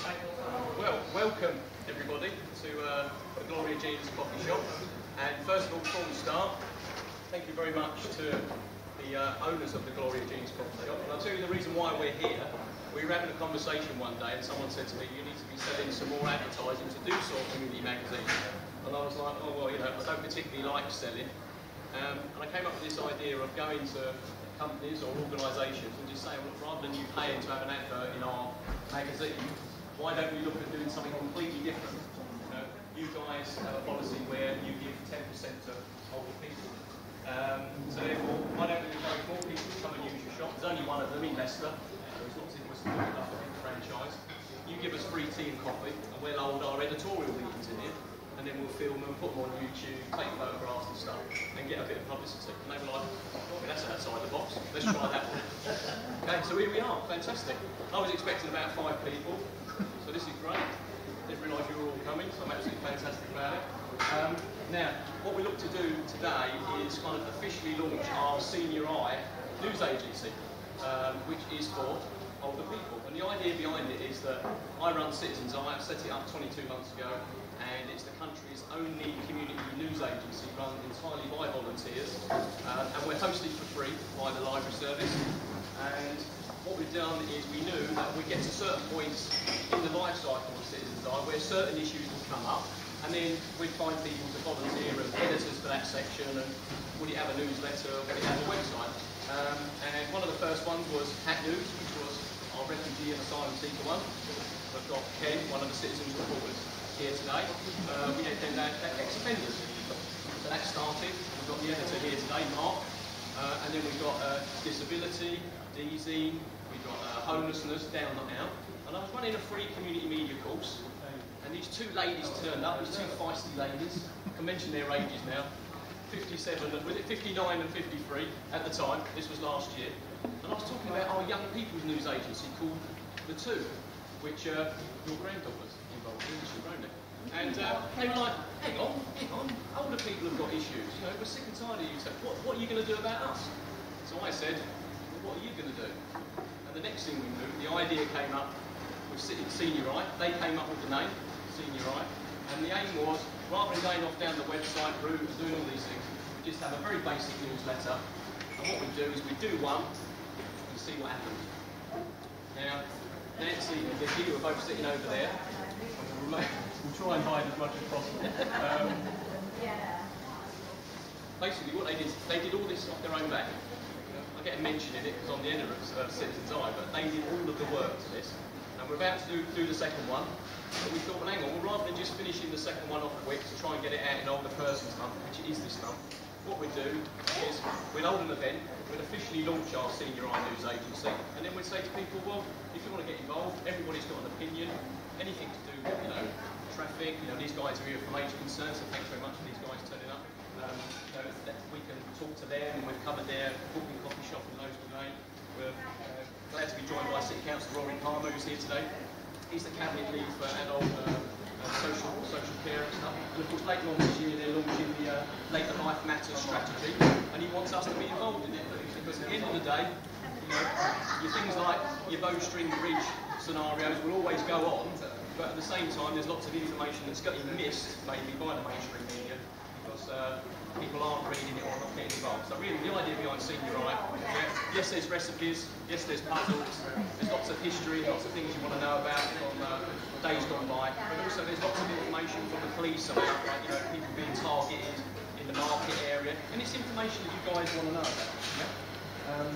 Thanks. Well, welcome everybody to the Gloria Jeans Coffee Shop. And first of all, before we start, thank you very much to the owners of the Gloria Jeans Coffee Shop. And I'll tell you the reason why we're here. We were having a conversation one day and someone said to me, you need to be selling some more advertising to do sort of community magazine. And I was like, oh well, you know, I don't particularly like selling. And I came up with this idea of going to companies or organisations and just saying, well, rather than you paying to have an advert in our magazine, why don't we look at doing something completely different? You guys have a policy where you give 10% to older people. So therefore, why don't we encourage more people to come and use your shop? There's only one of them in Leicester, so it's not as if we're still enough of a big franchise. You give us free tea and coffee, and we'll hold our editorial meetings in here, and then we'll film them, put them on YouTube, take photographs and stuff, and get a bit of publicity. And they were like, oh, that's outside the box, let's try that one. Okay, so here we are, fantastic. I was expecting about 5 people, so this is great. Didn't realise you were all coming, so I'm absolutely fantastic about it. Now, what we look to do today is kind of officially launch our Senior Eye news agency, which is for older people. And the idea behind it is that I run Citizens Eye. I set it up 22 months ago, and it's the country's only community news agency run entirely by volunteers, and we're hosted for free by the library service. And what we've done is we knew that we get to certain points in the life cycle of Citizens Eye where certain issues will come up, and then we'd find people to volunteer as editors for that section, and would it have a newsletter, would it have a website? And one of the first ones was Hat News, which was our refugee and asylum seeker one. We've got Ken, one of the citizens reporters, here today. We had then ex-offenders. So that started. We've got the editor here today, Mark, and then we've got disability, DZ, we've got homelessness, down and out. And I was running a free community media course, and these 2 ladies turned up, these 2 feisty ladies. I can mention their ages now. 57, was it 59 and 53 at the time? This was last year. And I was talking about our young people's news agency called The Two, which your granddaughter's involved in, she wrote it. And they were like, hang on, older people have got issues. You know, we're sick and tired of you. So what are you going to do about us? So I said, well, what are you going to do? And the next thing we knew, the idea came up with Senior Eye. They came up with the name, Senior Eye. And the aim was, rather than going off down the website route and doing all these things, we just have a very basic newsletter. And what we do is we do one and see what happens. Now, Nancy and Vicki, who are both sitting over there, we'll try and hide as much as possible. Basically, what they did all this off their own back. I get a mention in it because I'm the editor of Citizens Eye, but they did all of the work to this. And we're about to do the second one. But we thought, well, hang on, rather than just finishing the second one off quick to try and get it out in Older Persons Month, which it is this month, what we'd do is we'd hold an event, we'd officially launch our Senior Eye News Agency, and then we'd say to people, well, if you want to get involved, everybody's got an opinion, anything to do with, you know, traffic, you know, these guys are here from age concerns, so thanks very much for these guys turning up. You know, we can talk to them, and we've covered their walking coffee shop in Lowe's Brigade. We're glad to be joined by City Councillor Rory Palmer, who's here today. He's the cabinet lead for adult social care and stuff. And of course, later on this year, they're launching the Later Life Matters strategy, and he wants us to be involved in it because at the end of the day, you know, your things like your bowstring bridge scenarios will always go on, but at the same time, there's lots of information that's getting missed, maybe by the mainstream media, because people aren't reading it or not getting involved. So really, the idea behind Senior Eye, yes, there's recipes, yes, there's puzzles, there's lots of history, lots of things you want to know about from days gone by, but also there's lots of information from the police about, like, you know, people being targeted in the market area, and it's information that you guys want to know about. Yeah?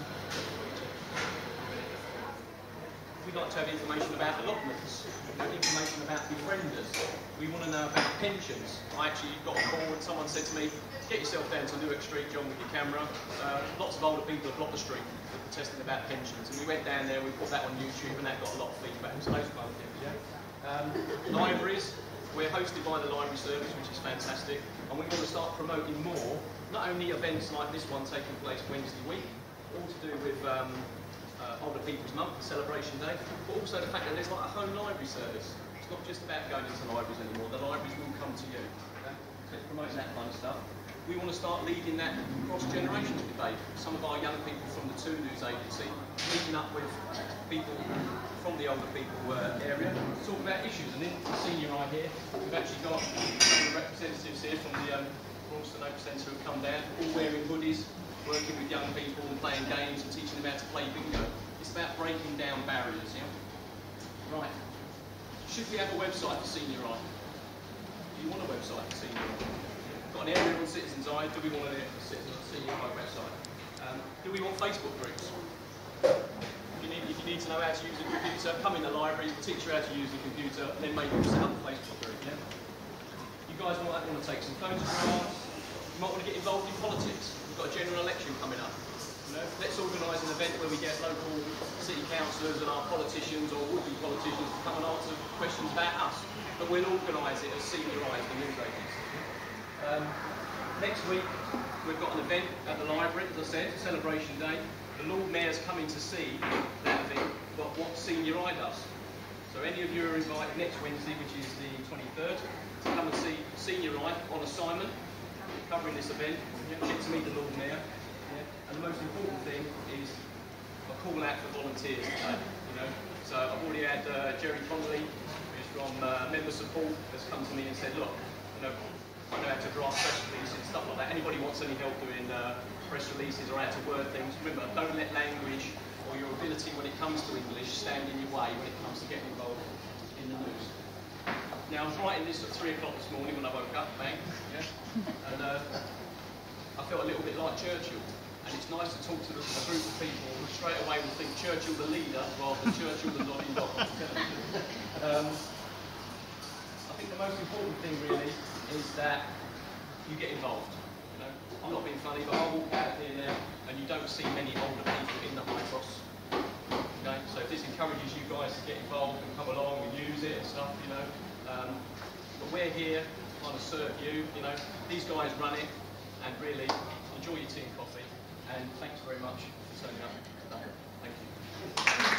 We'd like to have information about allotments, information about befrienders. We want to know about pensions. I actually got a call and someone said to me, get yourself down to Newark Street, John, with your camera. Lots of older people have blocked the street protesting about pensions. And we went down there, we put that on YouTube, and that got a lot of feedback. So those kind of things, yeah. Libraries. We're hosted by the library service, which is fantastic. And we want to start promoting more, not only events like this one taking place Wednesday week, all to do with Older People's Month, the celebration day, but also the fact that there's like a home library service. It's not just about going into libraries anymore, the libraries will come to you. Okay? So it's promoting that kind of stuff. We want to start leading that cross-generational debate. Some of our young people from the Two News Agency, meeting up with people from the older people area, talking issues. And in the senior eye here, we've actually got some of the representatives here from the Royston Open Centre who've come down, all wearing hoodies, working with young people and playing games and teaching them how to play bingo. It's about breaking down barriers, yeah? Right. Should we have a website for Senior Eye? Do you want a website for Senior Eye? Got an area on Citizens Eye, do we want a Senior Eye website? Do we want Facebook groups? If you need to know how to use a computer, come in the library, teach you how to use the computer, and then maybe we'll set up a Facebook group, yeah? You guys might want to take some photographs, you might want to get involved in politics. We've got a general election coming up. You know, let's organise an event where we get local city councillors and our politicians or would-be politicians to come and answer questions about us. But we'll organise it as Senior Eye, the news agency. Next week, we've got an event at the library, as I said, Celebration Day. The Lord Mayor's coming to see that event, but what Senior Eye does. So any of you are invited next Wednesday, which is the 23rd, to come and see Senior Eye on assignment, covering this event. Get to meet the Lord Mayor. And the most important thing is a call out for volunteers today. You know, so I've already had Jerry Connolly, who's from Member Support, has come to me and said, look, you know, I know how to draft press releases and stuff like that. Anybody wants any help doing press releases or how to word things, remember, don't let language or your ability when it comes to English stand in your way when it comes to getting involved in the news. Now, I was writing this at 3 o'clock this morning when I woke up, bang, yeah, and I felt a little bit like Churchill. And it's nice to talk to a group of people who straight away will think Churchill the leader rather than Churchill the nodding dog. I think the most important thing really is that you get involved. You know, I'm not being funny, but I walk out here now and you don't see many older people in the Highcross. Okay, so if this encourages you guys to get involved and come along and use it and stuff, you know, but we're here trying to serve you. You know, these guys run it, and really enjoy your tea and coffee. And thanks very much for turning up. Thank you.